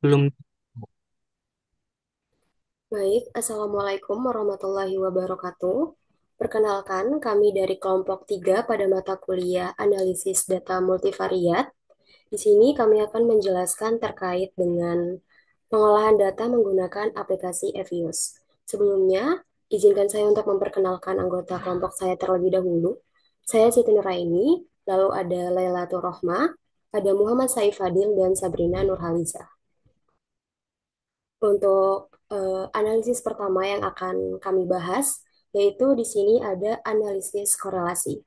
Belum. Baik, Assalamualaikum warahmatullahi wabarakatuh. Perkenalkan, kami dari kelompok 3 pada mata kuliah Analisis Data Multivariat. Di sini kami akan menjelaskan terkait dengan pengolahan data menggunakan aplikasi Evius. Sebelumnya, izinkan saya untuk memperkenalkan anggota kelompok saya terlebih dahulu. Saya Siti Nuraini, lalu ada Lailatul Rohma, ada Muhammad Saif Fadil, dan Sabrina Nurhaliza. Untuk analisis pertama yang akan kami bahas, yaitu di sini ada analisis korelasi.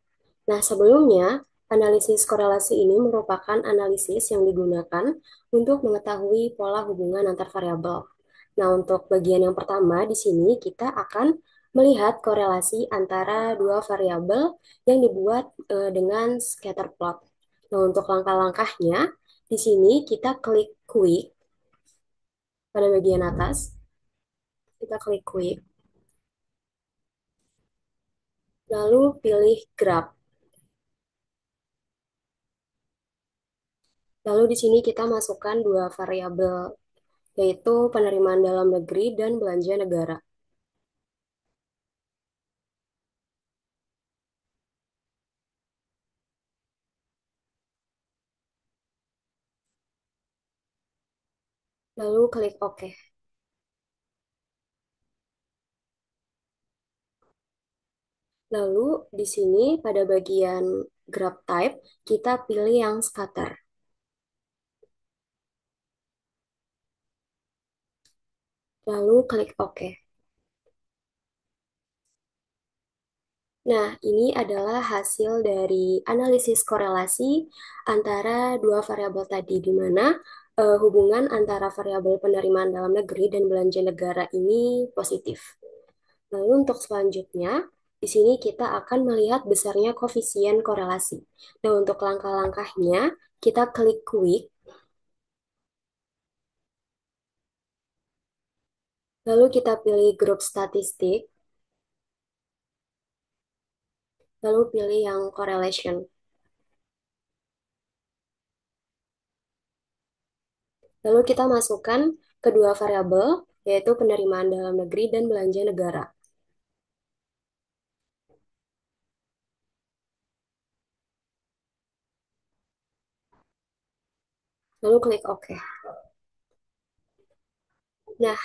Nah, sebelumnya, analisis korelasi ini merupakan analisis yang digunakan untuk mengetahui pola hubungan antar variabel. Nah, untuk bagian yang pertama di sini kita akan melihat korelasi antara dua variabel yang dibuat dengan scatter plot. Nah, untuk langkah-langkahnya, di sini kita klik quick pada bagian atas. Kita klik quick, lalu pilih graph. Lalu di sini kita masukkan dua variabel, yaitu penerimaan dalam negeri dan belanja negara. Lalu klik OK. Lalu di sini pada bagian graph type, kita pilih yang scatter. Lalu klik OK. Nah, ini adalah hasil dari analisis korelasi antara dua variabel tadi, di mana hubungan antara variabel penerimaan dalam negeri dan belanja negara ini positif. Lalu untuk selanjutnya, di sini kita akan melihat besarnya koefisien korelasi. Nah, untuk langkah-langkahnya, kita klik quick, lalu kita pilih grup statistik, lalu pilih yang correlation. Lalu kita masukkan kedua variabel, yaitu penerimaan dalam negeri dan belanja negara. Lalu klik OK. Nah,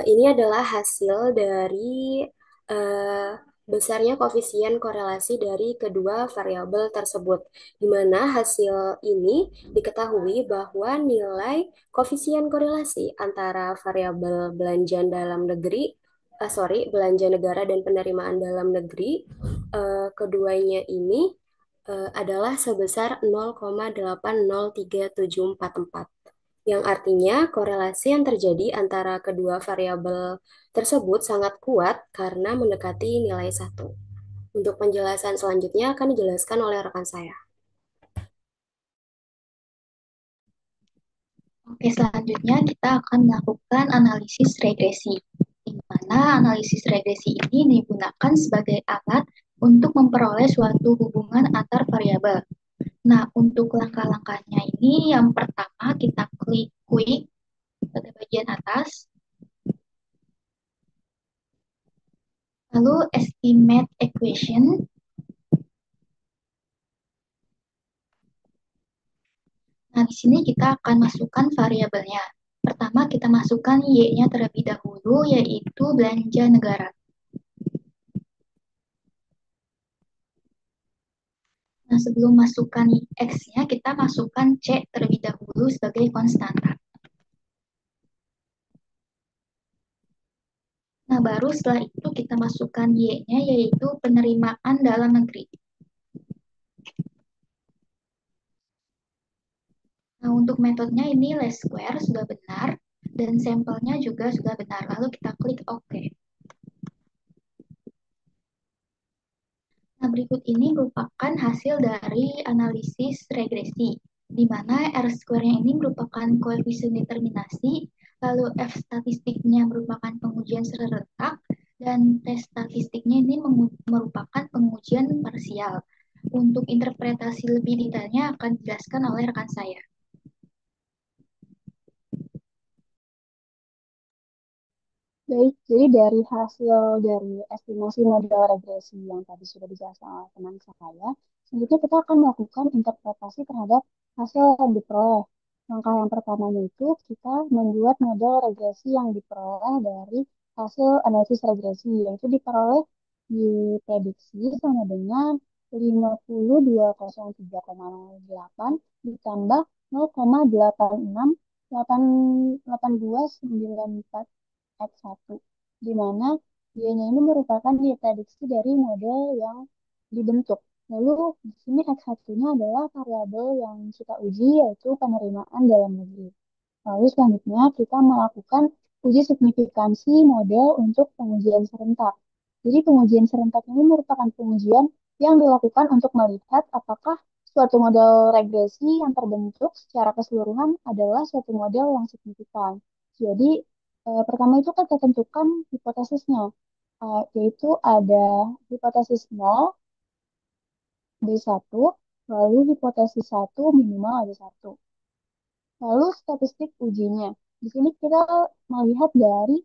ini adalah hasil dari eh, besarnya koefisien korelasi dari kedua variabel tersebut, di mana hasil ini diketahui bahwa nilai koefisien korelasi antara variabel belanja dalam negeri, belanja negara dan penerimaan dalam negeri, keduanya ini adalah sebesar 0,803744, yang artinya korelasi yang terjadi antara kedua variabel tersebut sangat kuat karena mendekati nilai satu. Untuk penjelasan selanjutnya akan dijelaskan oleh rekan saya. Oke, selanjutnya kita akan melakukan analisis regresi, di mana analisis regresi ini digunakan sebagai alat untuk memperoleh suatu hubungan antar variabel. Nah, untuk langkah-langkahnya ini, yang pertama kita klik quick pada bagian atas, lalu estimate equation. Nah, di sini kita akan masukkan variabelnya. Pertama, kita masukkan Y-nya terlebih dahulu, yaitu belanja negara. Nah, sebelum masukkan X-nya, kita masukkan C terlebih dahulu sebagai konstanta. Nah, baru setelah itu kita masukkan Y-nya, yaitu penerimaan dalam negeri. Nah, untuk metodenya ini least square sudah benar, dan sampelnya juga sudah benar. Lalu kita klik OK. Nah, berikut ini merupakan hasil dari analisis regresi, di mana R square-nya ini merupakan koefisien determinasi, lalu F statistiknya merupakan pengujian serentak, dan T statistiknya ini merupakan pengujian parsial. Untuk interpretasi lebih detailnya akan dijelaskan oleh rekan saya. Baik, jadi dari hasil dari estimasi model regresi yang tadi sudah dijelaskan oleh teman saya, selanjutnya kita akan melakukan interpretasi terhadap hasil yang diperoleh. Langkah yang pertamanya itu kita membuat model regresi yang diperoleh dari hasil analisis regresi, yaitu diperoleh diprediksi sama dengan 52.3,08 ditambah 0,8688294 X1, di mana dianya ini merupakan diprediksi dari model yang dibentuk. Lalu di sini X1-nya adalah variabel yang kita uji yaitu penerimaan dalam negeri. Lalu selanjutnya kita melakukan uji signifikansi model untuk pengujian serentak. Jadi pengujian serentak ini merupakan pengujian yang dilakukan untuk melihat apakah suatu model regresi yang terbentuk secara keseluruhan adalah suatu model yang signifikan. Jadi pertama itu kan kita tentukan hipotesisnya, yaitu ada hipotesis nol B1, lalu hipotesis satu minimal ada satu. Lalu statistik ujinya. Di sini kita melihat dari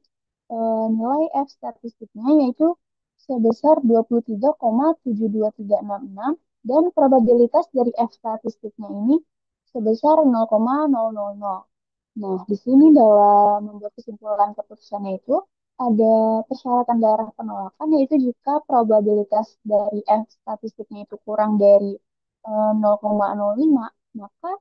nilai F statistiknya yaitu sebesar 23,72366 dan probabilitas dari F statistiknya ini sebesar 0,000. Nah, di sini dalam membuat kesimpulan keputusannya itu ada persyaratan daerah penolakan yaitu jika probabilitas dari F statistiknya itu kurang dari 0,05, maka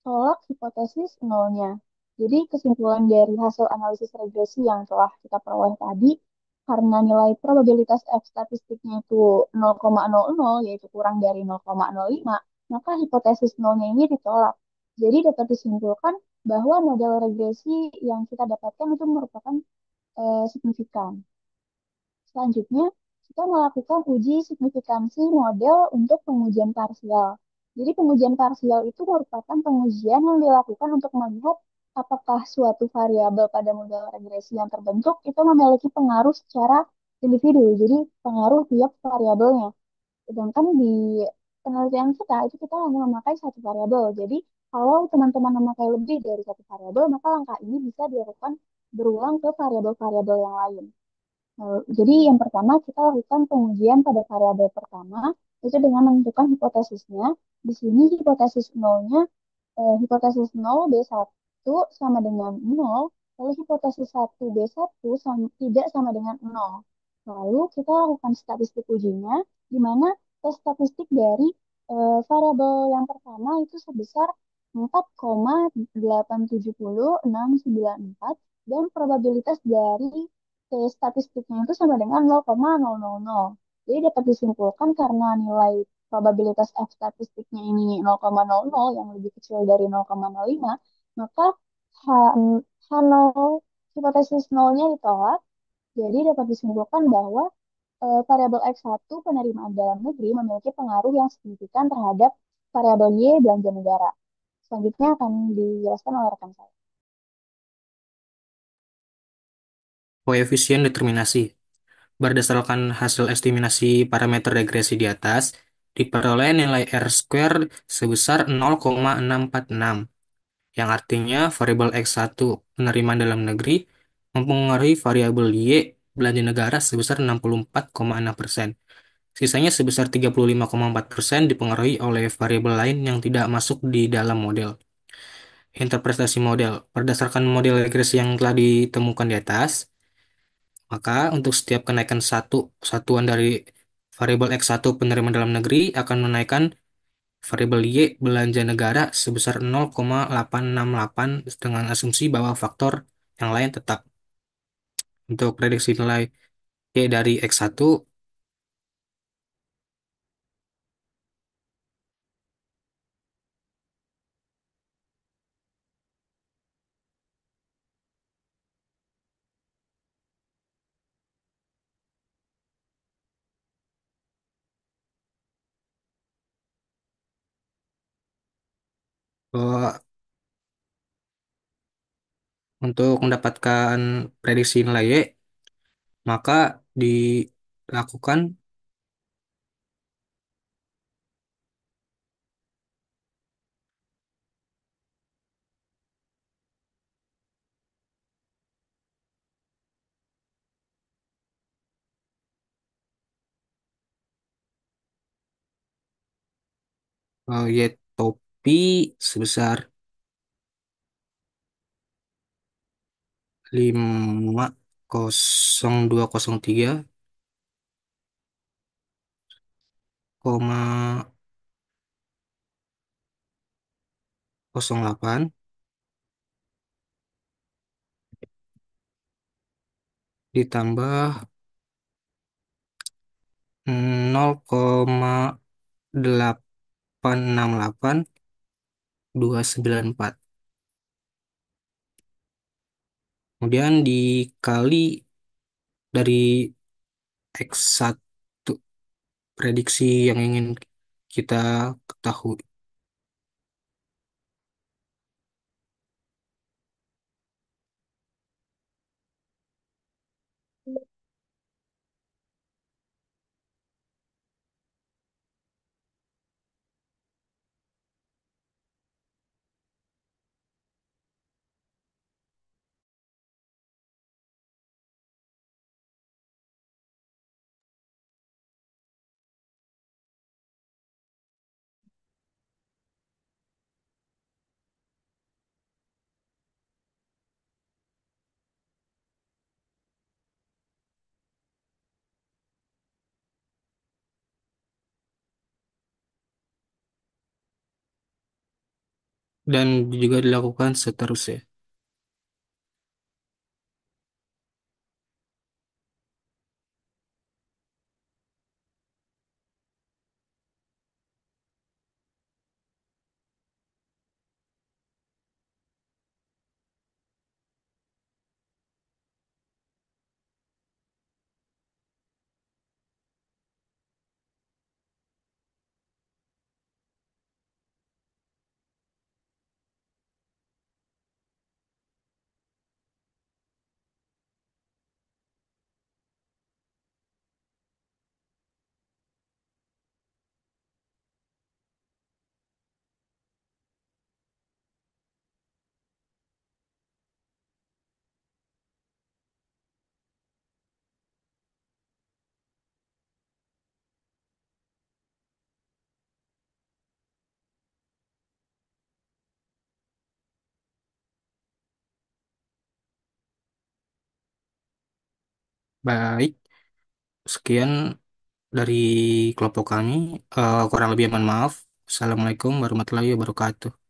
tolak hipotesis nolnya. Jadi kesimpulan dari hasil analisis regresi yang telah kita peroleh tadi, karena nilai probabilitas F statistiknya itu 0,00, yaitu kurang dari 0,05, maka hipotesis nolnya ini ditolak. Jadi dapat disimpulkan bahwa model regresi yang kita dapatkan itu merupakan signifikan. Selanjutnya, kita melakukan uji signifikansi model untuk pengujian parsial. Jadi pengujian parsial itu merupakan pengujian yang dilakukan untuk melihat apakah suatu variabel pada model regresi yang terbentuk itu memiliki pengaruh secara individu, jadi pengaruh tiap variabelnya. Sedangkan di penelitian kita itu kita hanya memakai satu variabel. Jadi kalau teman-teman memakai lebih dari satu variabel, maka langkah ini bisa dilakukan berulang ke variabel-variabel yang lain. Jadi yang pertama kita lakukan pengujian pada variabel pertama itu dengan menentukan hipotesisnya. Di sini hipotesis nolnya, hipotesis nol B1 sama dengan nol, lalu hipotesis satu B1 tidak sama dengan nol. Lalu kita lakukan statistik ujinya, di mana tes statistik dari variabel yang pertama itu sebesar 4,870,694 dan probabilitas dari statistiknya itu sama dengan 0,000. Jadi dapat disimpulkan karena nilai probabilitas F statistiknya ini 0,00 yang lebih kecil dari 0,05, maka H, H0 hipotesis nolnya ditolak. Jadi dapat disimpulkan bahwa variabel X1 penerimaan dalam negeri memiliki pengaruh yang signifikan terhadap variabel Y belanja negara. Selanjutnya akan dijelaskan oleh rekan saya. Koefisien determinasi. Berdasarkan hasil estimasi parameter regresi di atas, diperoleh nilai R square sebesar 0,646, yang artinya variabel X1 penerimaan dalam negeri mempengaruhi variabel Y belanja negara sebesar 64,6%. Sisanya sebesar 35,4% dipengaruhi oleh variabel lain yang tidak masuk di dalam model. Interpretasi model. Berdasarkan model regresi yang telah ditemukan di atas, maka untuk setiap kenaikan satu satuan dari variabel X1 penerimaan dalam negeri akan menaikkan variabel Y belanja negara sebesar 0,868 dengan asumsi bahwa faktor yang lain tetap. Untuk prediksi nilai Y dari X1, bahwa untuk mendapatkan prediksi nilai Y, maka dilakukan Y topi sebesar 50203,08 ditambah 0,868 294. Kemudian dikali dari X1 prediksi yang ingin kita ketahui. Dan juga dilakukan seterusnya. Baik, sekian dari kelompok kami. Kurang lebih mohon maaf. Assalamualaikum warahmatullahi wabarakatuh.